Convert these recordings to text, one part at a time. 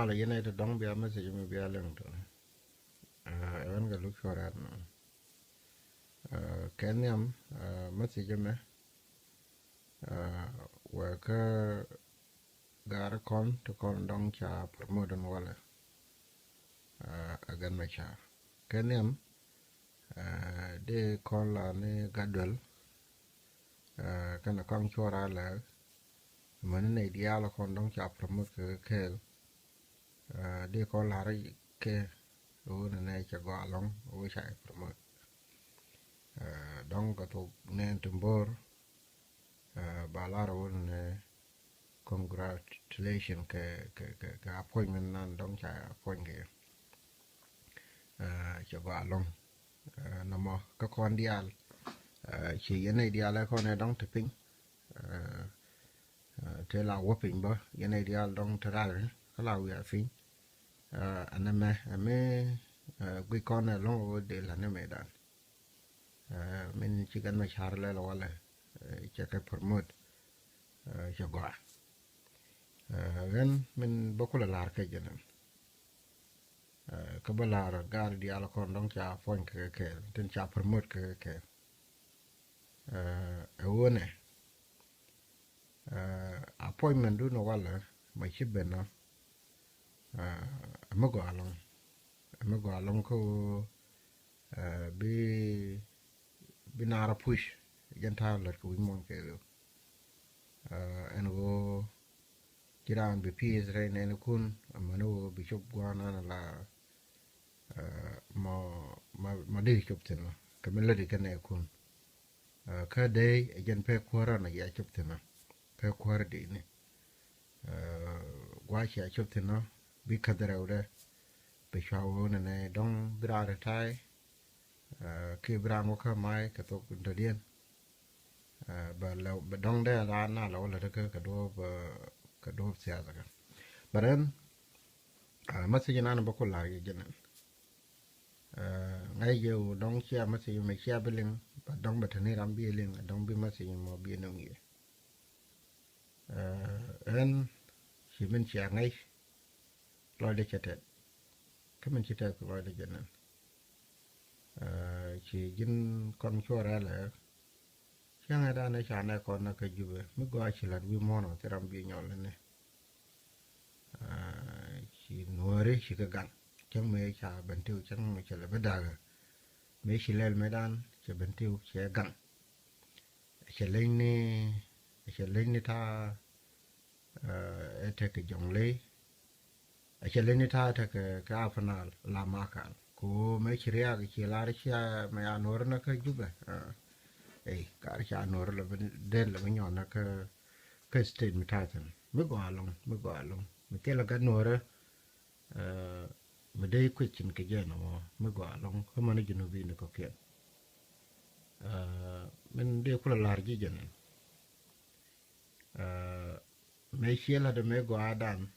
là yên này đóng bia mà sẽ mình bia lần thôi vẫn cái lúc cho ra cái niệm mà sẽ cho mình và cái gara con to con dong cha promodan wala agan ma cha cái niệm de con là ne gadwel cái là con cho ra là mình này dia là con dong cha promote cái de con là cái cái ô này cha go along ô cha promote dong có thuộc nên tumbor balaro ne congratulation ke appointment nan dong cha appoint ke cha go along namo ka kon dial chi yene dial ko ne dong teping te la woping ba yene dial dong tra ka la wi afin aname ame gui kon ne long de la ne medan min chi gan ma char le wala cha ka promote cha go gan min bokula lar ke jenen ka balar gar di ala kon dong cha fon ke tin cha promote ke wone appointment du no wala ma chiben no amago along ko bi binara push janta lar ko mon ke en go kiran bi pis re ne kun amano bi chop gwana la ma de chop tena kamela de kana kun ka dai ajan pe kwara na ya chop tena pe kwara de ne gwa shi a chop tena bi kadara ure be shawo ne dong brara tai ke bramo ka mai ka to ndodien ba la ba dong de la na la ka do sia daga baran masajin ana bakul la jenan ngay giờ đóng xe mà sử dụng xe bên lưng và đóng bật này làm bia lưng đóng bia mà sử dụng mà bia nông nghiệp anh chỉ mình xe ngay lôi để chạy thế cái mình chạy thế của lôi để chạy nên chỉ dân con chua ra là xe ngay đó này xe này còn là cái gì vậy mới gọi chỉ là vi món rồi thì làm bia nhỏ lên này chỉ nuôi đấy chỉ cái gắn chẳng mấy cha bận tiêu chẳng mấy cha là bất đà mấy chỉ lên mấy đàn cha bận tiêu cha gặng cha lên nè tha cái dòng lấy cha lên nè tha cái áo phản làm mà cả cô mấy chỉ ra cái chỉ là cha mấy anh nói nó cái giúp ấy cả cha nói là bên đen là bên nhỏ nó cái state mình thay thôi mới gọi lòng mình tiếc là cái nói đó mà đây quyết định cái gì nó mới gọi lòng không mà nó chỉ nói vì nó có kiện mình đây cũng là làm gì vậy mấy xe là mấy gọi đàn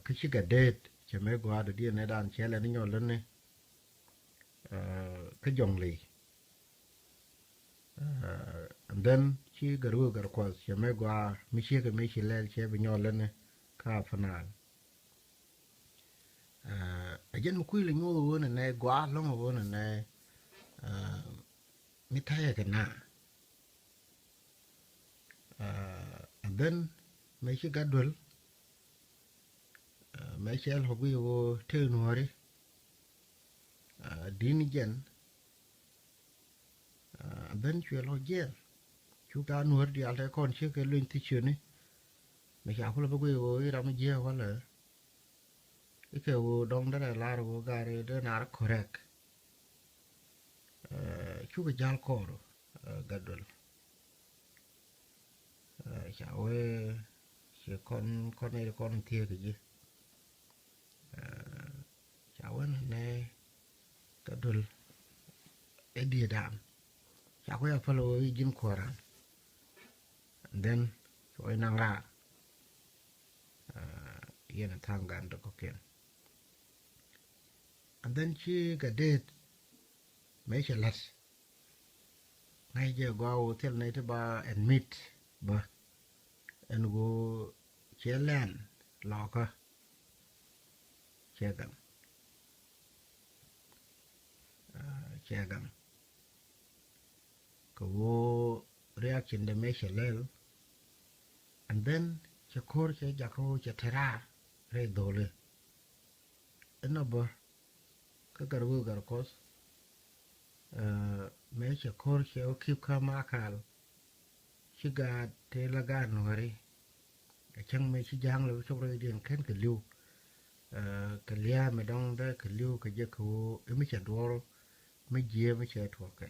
cái chiếc cái đét chỉ mấy gọi được đi này đàn xe là nó nhỏ lên này cái dòng lì and then chỉ cái ruột cái quạt chỉ mấy gọi mấy xe lên xe bị nhỏ lên này cả phần nào dân một quy là ngô luôn này quá lắm luôn này mới thấy cái nà and then mấy chiếc gạt đuôi mấy chiếc học vi vô theo nó đi đi dân and then chuyện lo dễ chú ta nuôi đi ăn con chiếc cái luyện thị trường ấy mấy cháu là bao nhiêu rồi làm gì quá là cái wo dong da la ro gare de na correct chu ga jal ko ro gadol cháu sẽ con này con thia cái gì cháu này gadol e dia dam cháu ya follow jim koran and then so nang ra yena tangan do koken and then she got dead mấy chả lát ngay giờ qua hotel này thì bà admit bà and go chế lan lò cơ che gan ko wo reaction de me shalel and then che kor che jako che tera re dole eno bo ka garwo gar kos me che kor che o kip ka makal shiga te laga nori chang me chi jang lo chokre dien ken ke liu ka lia me dong da ke liu ka je ko mi che dol me je me che to ke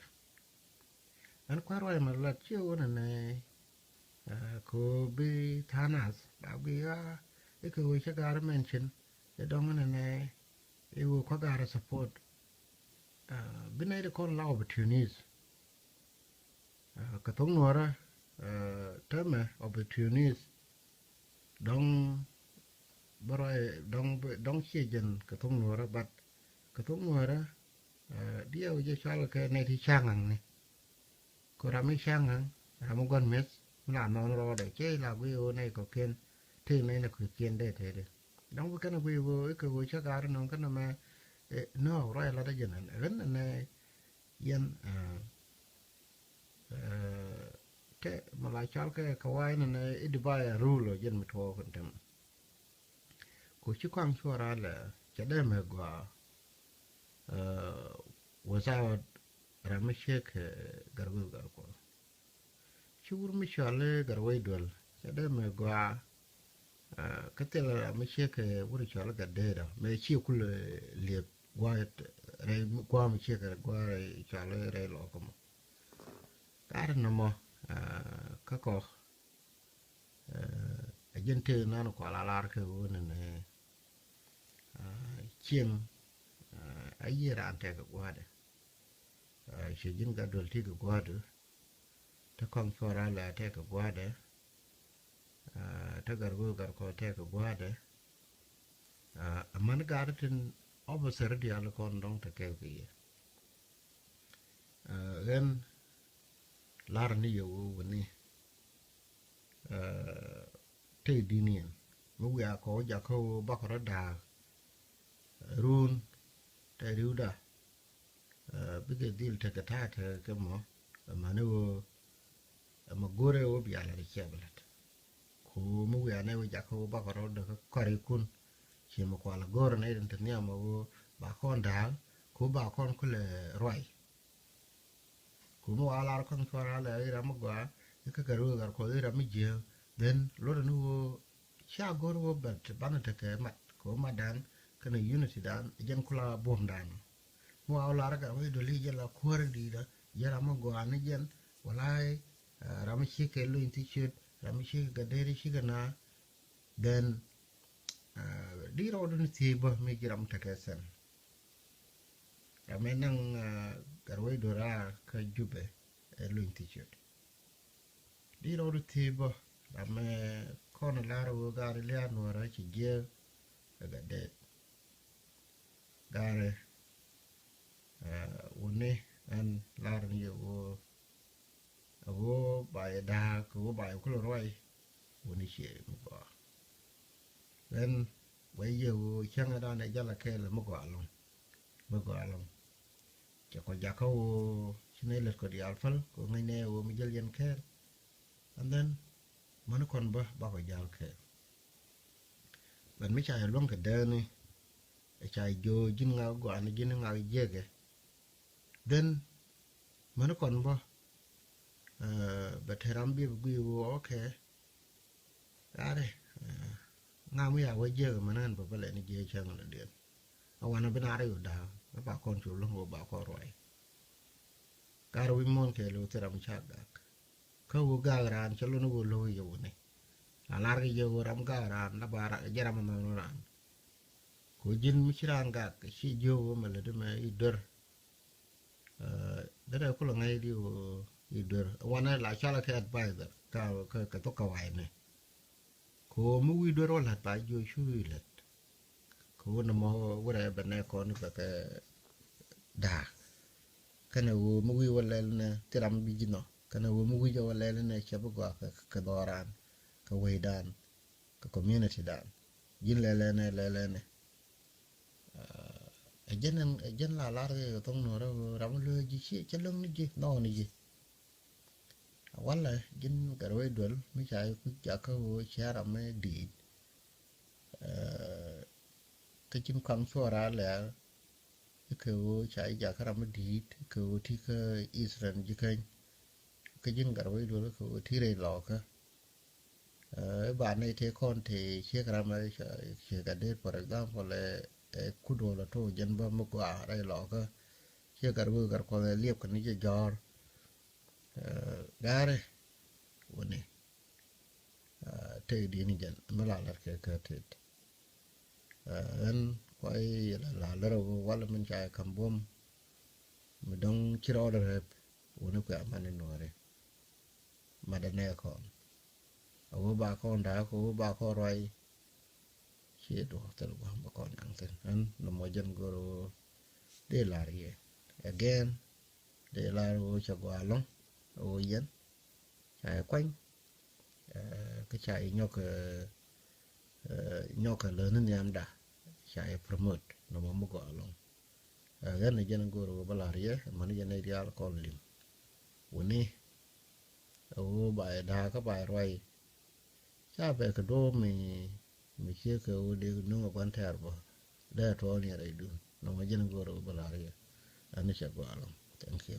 an kwaro ma la chi wona ne ko bi thanas ba bi e ko we che gar mention e dong ne e wo ko gar support bina de kon la opportunities ka tong nora tama opportunities dong barai dong chejen ka tong nora bat ka tong nora dia je chal ka ne thi changang ne ko rami changang ramu gon mes na non ro de che la wi o ne ko ken thi ne na ku ken de the de dong ka na wi wo ka wo cha gar no ka na ma no ro la de jen ren ne yen ke mala chal ke kawai ne idibaya rulo jen mi to kon tem ko chi kwang chora la cha de me gwa without rameshek garbu garko chur mi chale garwai dol cha de me gwa katela rameshek wuri chale ga de da me chi kul le gwa re gwa mi che gwa chale re lo ko kar no mo ka ko gente nano ko la lar ke wona ne chien ayira ante ko gwade shejin ga dol ti ko gwade ta kon fora la te ko gwade ta gargo gar ko te ko gwade man gartin officer di al kon dong ta ke ki ren lar ni yo woni te dinien mu ya ko ja ko bakara da run te riuda bige dil te ta ke mo manu ma gore o bi ala de chebelat ko mu ya ne ja ko bakara da ko ri kun chi mo ko ala gore ne den tnya mo ba kon da ko ba kon ko le roi ko mo ala kon ko ala ira mo gwa ka garu gar ko ira mi je then lord no cha gor wo bat bana te ke mat ko madan kana unity dan jen kula bom dan mo awla raga we do li jela kore di da yara mo go an jen walai rami shi ke lu inti chut rami shi ga deri shi na then di ro do ti ba mi jiram te ke sen ramenang garwe do ra ka jube lu inti chut di ro do ti ba rame kono laro gari liano ra ci je ga de gare woni an lar ni wo ba da ko ba ko roi woni che mo ba then wai ye wo changa da ne jala ke le mo ko alon ke ko ja ko chine le ko di alfal ko ngai ne wo mi jel yen ke and then man kon ba ko jal ke ben mi cha long ke de ni e cha jo jin nga go an jin nga jege then man kon ba beteram bi gu okay are nga mu ya we jege manan ba bale ni je chang na de awana binare yu da ba kon chu lo ba ko roi kar wi mon ke lo teram cha ga ka wo ga ran chalo no lo yo ne alar ge yo ram ga ran na bara jaram ma no ran ko jin mi chiran ga shi jo ma le de ma idor da ko lo ngai di o idor wana la chala ke advisor ka to ka wai ne ko mu wi dor la ba jo shu le ko no mo wora ba ne ko no ka da kana wo mu wi wala ne tiram bi jino kana wo mu wi jo wala ne chabu ga ka doran ka way dan ka community dan yin le ne ejen la ke tong no ram lo ji chi chelung ni ji no ni ji wala jin garwe dol mi chai ku ja ka wo chara me di ke chin kam chora le ke wo chai ja ka ram di ke wo ti ka Israel ji ke jin garwe dol ke wo ti re lo ka ba này thế con thì chiếc ra mà chiếc cái đấy for example là cú đồ là thôi dân ba mua quả đây lọ cơ chiếc cái vừa cái con liệp cái này giò gà đấy vấn đề thế đi này dân mà là cái thế anh quay là đâu qua là mình chạy cầm bom mình đông chỉ rồi đấy vấn đề cái mà nên nói đấy mà đây này còn ở ba con đã có ba con rồi chỉ đồ tự ba con ăn tên anh là một dân goro để là gì again để là ô cho qua long ô dân chạy quanh cái chạy nhóc lớn hơn em đã chạy promote nó mà mua gọi long cái này dân goro ba là gì mà nó dân này đi al con lim uni ô bài đa các bài rồi cha về cái đồ mi chia cái ô đi nung ở quan thar bo để thôi này đấy đúng nó mà dân goro ba là gì anh sẽ gọi long thank you